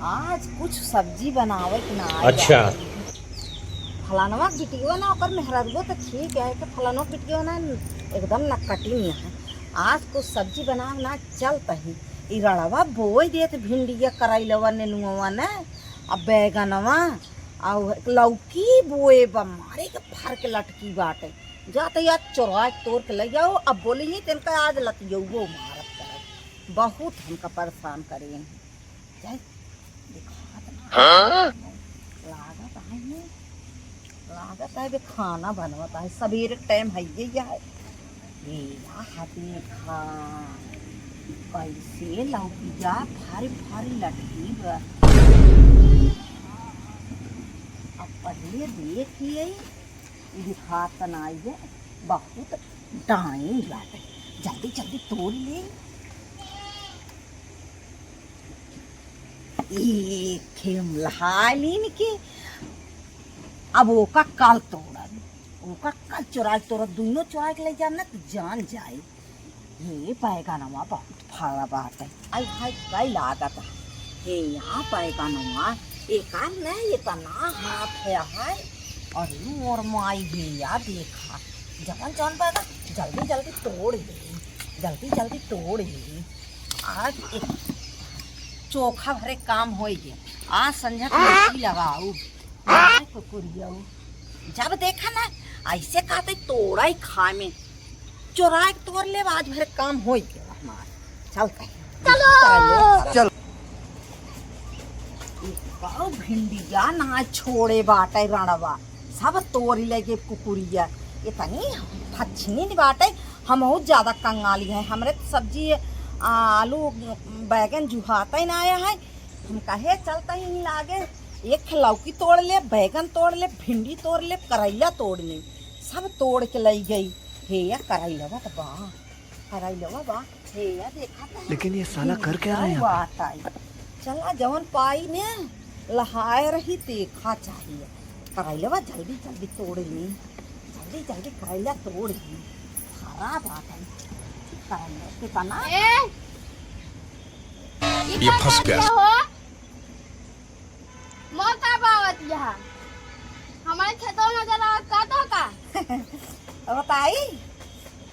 आज कुछ सब्जी बनावे के ना। अच्छा। फलानवा बिटियो ना ओकर मेहरबो तो ठीक है कि फलानो बिटियो ना एकदम नकटी है। आज कुछ सब्जी बनाव ना चलता ही ई रड़वा बोई देत भिंडिया करैलवा नेनुआ ने अब बैगनवा और लौकी बोए मारे के फर के लटकी बाटे जाते यार चोरा तोड़ के ले जाओ। अब बोली ही तिनका आज लतियो वो मारत करे बहुत हमका परेशान करे जाए लागत है खाना बनवाता है सवेरे टाइम है ये है देखा कैसे लौकिया भारी भारी लटकी अब पहले देखिए दिखात नहीं है बहुत डाई लाटे जल्दी जल्दी तोड़ ले खेम लहालीन के अब ओका काल तोड़ा ओका काल चुरा तोड़ा दोनों चुरा के ले जाना तो जान जाए। ये बैगनवा बहुत फाड़ा बात है आई भाई कई लागत है हे यहाँ बैगनवा एक नहीं इतना हाथ है और मोर माई भैया देखा जवन जवन पैदा जल्दी जल्दी तोड़ जल्दी तोड़ आज एक चोखा भरे काम हो गया। आज संझा लगाऊ कुकुरिया जब देखा ना ऐसे कहते तोड़ा ही खा में चोरा तोड़ ले आज भरे काम हो गया हमारा चल चलो भिंडिया ना छोड़े बाटे रणवा सब तोड़ लेगे कुकुरिया इतनी फच्छनी बाटे हम बहुत ज्यादा कंगाली है हमरे सब्जी आलू बैगन जुहाता ही ना आया है हम कहे चलता ही नहीं लागे एक लौकी तोड़ ले बैगन तोड़ ले भिंडी तोड़ ले करैला तोड़ ले सब तोड़ के लाई गई हे या करैलवा तो बा हे या देखा लेकिन ये साला कर क्या रहा है चला जवन पाई ने लहाए रही देखा चाहिए करैलवा जल्दी जल्दी तोड़ ली जल्दी करैला तोड़ ली खराब बात है करैला कितना ये फंस गया मोटा बावत यहाँ हमारे खेतों में जरा का बताई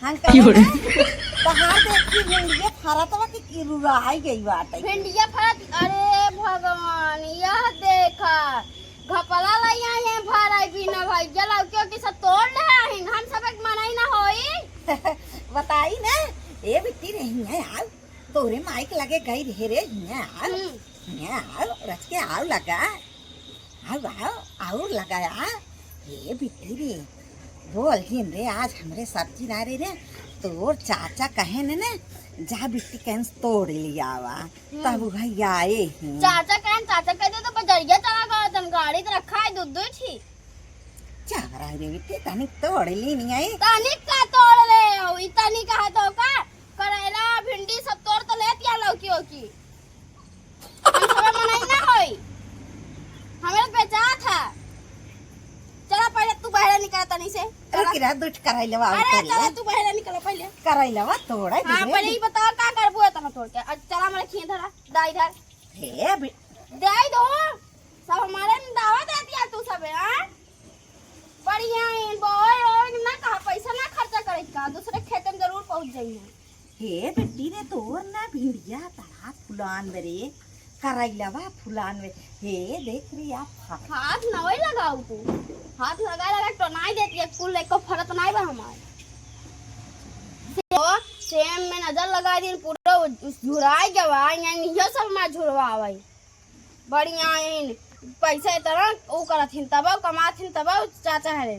हम कहाँ देखी भिंडिया फरतवा की किरुराई गई बात है भिंडिया फरत अरे भगवान यह देखा घपला लइया है भराई बिना भाई जलाओ क्योंकि सब तोड़ ले हैं हम सब एक मनाई ना होई बताई ना ए बिट्टी रही है यार तोरे माइक लगे गई रहे रे यार रच के आओ लगा आओ लगाया ये बिट्टी रे बोल हिन रे आज हमरे सब्जी ना रे तोर चाचा कहे ने जा बिट्टी कहीं तोड़ लिया वा तब भाई आए चाचा कहते तो बजरिया चला गया तन गाड़ी तो रखा है दूध थी चावरा रे बिट्टी तनिक तोड़ ली नहीं आई तनिक का तोड़ ले हो इतनी कहा तो का करेला भिंडी सब तोड़ तो लेती है लौकी ओकी हम सब मनाई ना होई हमें बेचा था चला पहले तू बाहर निकल तनी से किरा दुट कराई लेवा अरे चला तू बाहर निकल पहले कराई लेवा तोड़ा हां पहले ही बताओ का करबो इतना तोड़ के चला मेरे खींच धरा दाई धर हे दाई दो सब हमारे में दावत देती है तू सब हां बढ़िया इन बोय और ना कहा पैसा ना खर्चा करे का दूसरे खेत में जरूर पहुंच जाइए हे बेटी रे तोर ना भिंडिया तड़ा फुलान रे करैलवा फुलान में हे देख रही आप हाथ नवई लगाऊ तू हाथ लगा तो नहीं देती है कुल एको फरत नहीं बा हमारे सेम में नजर लगा दी पूरा झुराई गवा यानी ये सब में झुरवावई बढ़िया इन पैसा इतना ओ करथिन तब कमाथिन तब चाचा है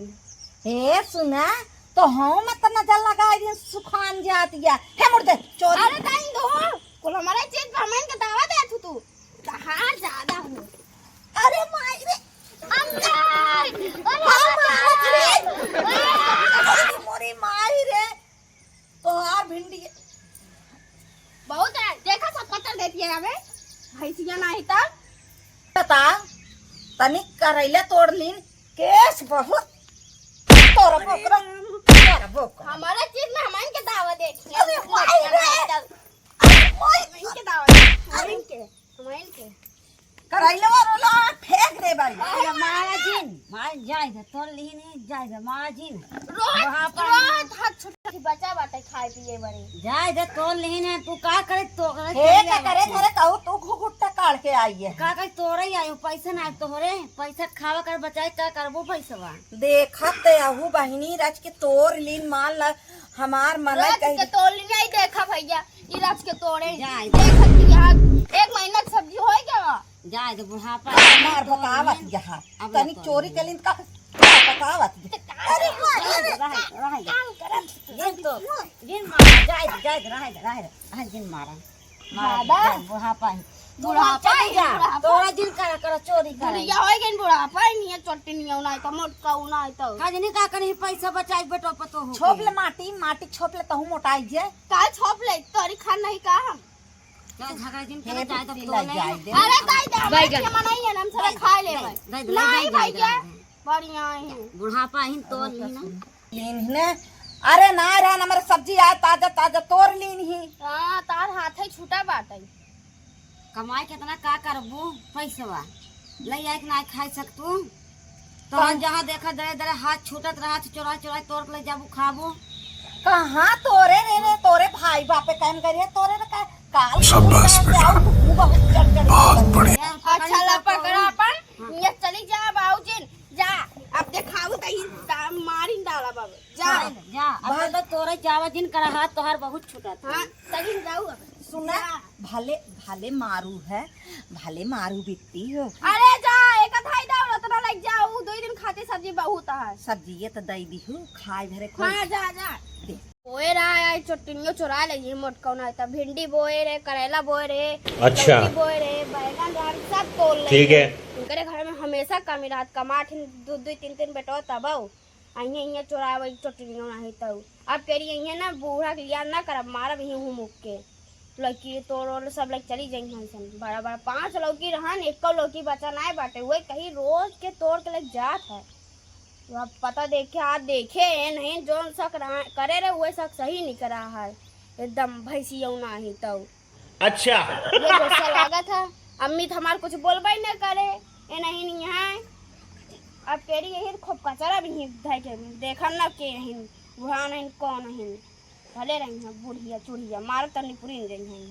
हे सुना तो हम त नजर लगा दी सुखान जाती है हे मुर्दे चोरी अरे टाइम दो कुल हमारे चीज हमें के दावा दे तू कहां ज्यादा हो अरे माई रे मोरी माई रे तोहार भिंडी बहुत है देखा सब पत्थर देती है हमें भैंसिया नहीं तब बता तनिक करैला तोड़ लीन केस बहुत तोरा बोकरा हमारा चीज में हमान के दावा दे अरे माई रे हमान के दावा दे हमान के करैलो रोलो फेंक दे भाई। अरे महाराजिन मार जाए दे तोर लीने जाए दे महाराजिन वहां पर रोज हाथ छुट्टा की बचा बाटे खाए पिए बड़े जाए दे तोर लीने तू का करे तो हे का करे करे कहू तू घुघुट्टा काट के आई है। का करे तोरे ही आयो पैसा ना तोहरे पैसा खावा कर बचाए का करबो पैसा देखत आहू बहिनी रच के तोर लीन मान ल हमार मन रात कही के तोड़ नहीं देखा भैया ये रात के तोड़े जाए देखत यहाँ 1 महीना की सब्जी होए क्या जाए दे बुढ़ापा मार बतावत यहाँ तनी चोरी के लीन का बतावत। अरे रह जिन तो जिन मारा जाए रह जिन मारा बुढ़ापा बुढ़ापा ही जा तोरा दिन कर चोरी कर बुढ़िया होए गन बुढ़ापा ही नहीं है चोटी नहीं होना है तो मोटका होना है तो हाजनी का करी पैसा बचाई बेटो पतो हो छोप ले माटी छोप ले तहू मोटाई जे। काल छोप ले तोरी खान नहीं का हम झगड़ा दिन हे कर जाए तो पिला जाए दे। अरे काई दे हम मनाई है हम सब खा ले भाई नहीं भैया बढ़िया है बुढ़ापा ही तो ही ना लीन ने अरे ना रे हमारे सब्जी आए ताजा ताजा तोर लीन ही। हां तार हाथ ही छूटा बाटे कमाई कितना का करबू पैसा ले आए ना खाई सकतू तो जहाँ देखा दरे दरे हाथ छूटत रहा चोरा चोरा तोड़ के ले जाबू खाबू कहाँ तोरे रे तोरे भाई बापे काम करिए तोरे रे का काल शाबाश बेटा, बहुत बढ़िया। अच्छा ला पकड़ा अपन ये चली जा बाबूजी जा अब देखाऊ कहीं मारी डाला बाबू जा जा अब तो तोरे जावा दिन कर हाथ तोहार बहुत छूटत हां चली जाऊ अब सुना भले भले मारू बिकती हो। अरे जा एक धाई दाव रतना लग जाऊ 2 दिन खाते सब्जी बहुत है सब्जी ये तो दई दी हूँ खाए भरे खोल हां जा बोए रहा है चटनियो चुरा ले ये मोटका ना त भिंडी बोए रे करेला बोए रे अच्छा बोए रे बैगन दाल सब तोड़ ले ठीक है उनके घर में हमेशा कमी रात कमाठ 2-3 बेटो तब अइया चुरावे चटनियो नहीं तो अब करी अइया ना बूढ़ा के लिया ना करब मारब ही हूं मुक के लड़की तोड़ सब लग चली जाई हसन बड़ा बड़ा 5 लौकी रहन एक लौकी बचा ना बाटे वही कहीं रोज के तोड़ के लग जात है अब पता देखे आज देखे नहीं जो शक करे रे वही शक सही नहीं करा है एकदम भैंसियों ना ही तो अच्छा ये गुस्सा लागत है अम्मी तो हमार कुछ बोलबे न करे ए नहीं है अब केरी यही खूब कचरा भी धाई के देखन ना के नहीं बुढ़ा नहीं कौन नहीं भले रही है बुढ़िया चूड़िया मार तनी पूरी नहीं